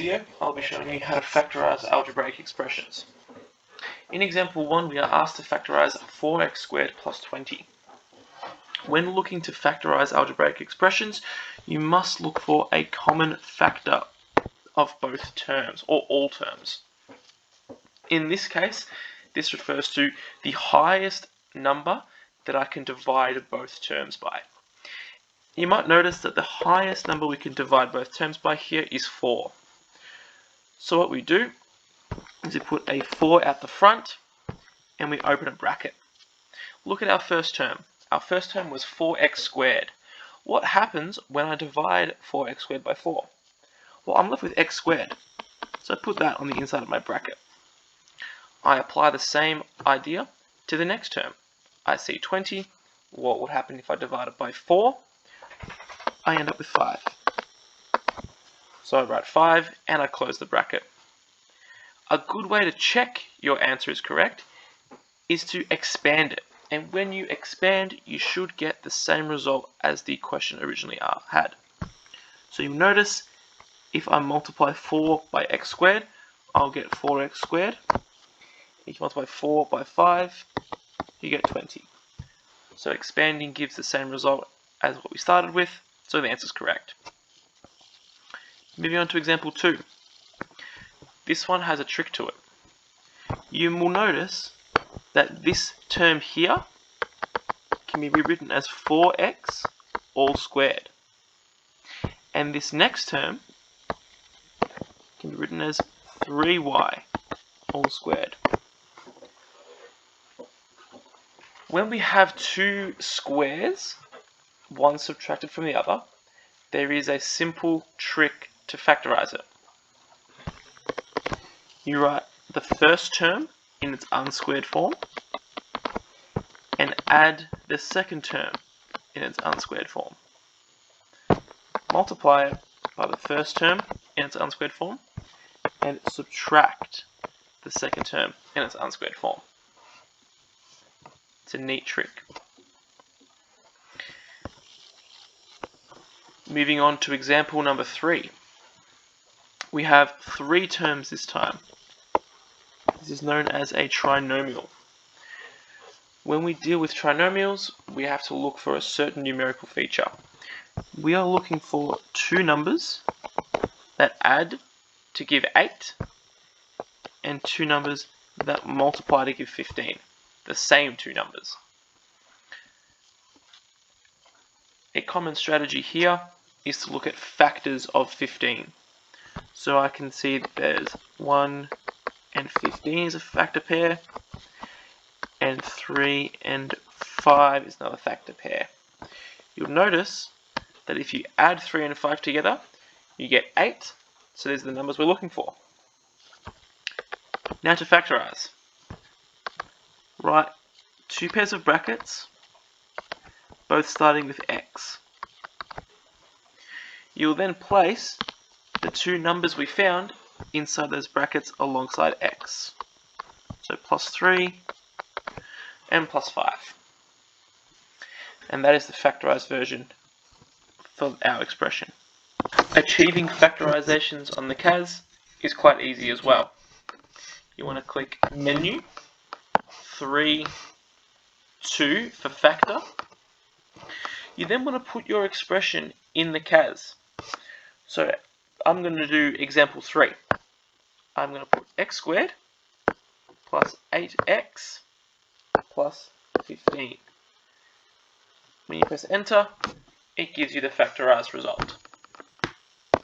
video, I'll be showing you how to factorize algebraic expressions. In example 1, we are asked to factorize 4x squared plus 20. When looking to factorize algebraic expressions, you must look for a common factor of both terms, or all terms. In this case, this refers to the highest number that I can divide both terms by. You might notice that the highest number we can divide both terms by here is 4. So what we do is we put a 4 at the front and we open a bracket. Look at our first term. Our first term was 4x squared. What happens when I divide 4x squared by 4? Well, I'm left with x squared. So I put that on the inside of my bracket. I apply the same idea to the next term. I see 20. What would happen if I divide it by 4? I end up with 5. So I write 5 and I close the bracket. A good way to check your answer is correct is to expand it. And when you expand, you should get the same result as the question originally had. So you'll notice if I multiply 4 by x squared, I'll get 4x squared. If you multiply 4 by 5, you get 20. So expanding gives the same result as what we started with, so the answer is correct. Moving on to example 2. This one has a trick to it. You will notice that this term here can be rewritten as 4x all squared. And this next term can be written as 3y all squared. When we have two squares, one subtracted from the other, there is a simple trick to factorize it. You write the first term in its unsquared form and add the second term in its unsquared form. Multiply it by the first term in its unsquared form and subtract the second term in its unsquared form. It's a neat trick. Moving on to example number 3. We have 3 terms this time. This is known as a trinomial. When we deal with trinomials, we have to look for a certain numerical feature. We are looking for 2 numbers that add to give 8 and 2 numbers that multiply to give 15. The same 2 numbers. A common strategy here is to look at factors of 15. So I can see that there's 1 and 15 is a factor pair, and 3 and 5 is another factor pair. You'll notice that if you add 3 and 5 together, you get 8, so these are the numbers we're looking for. Now to factorize. Write 2 pairs of brackets, both starting with x. You'll then place the 2 numbers we found inside those brackets alongside x. So plus 3 and plus 5. And that is the factorized version for our expression. Achieving factorizations on the CAS is quite easy as well. You want to click Menu, 3, 2 for factor. You then want to put your expression in the CAS. So I'm going to do example 3. I'm going to put x squared plus 8x plus 15. When you press enter, it gives you the factorized result.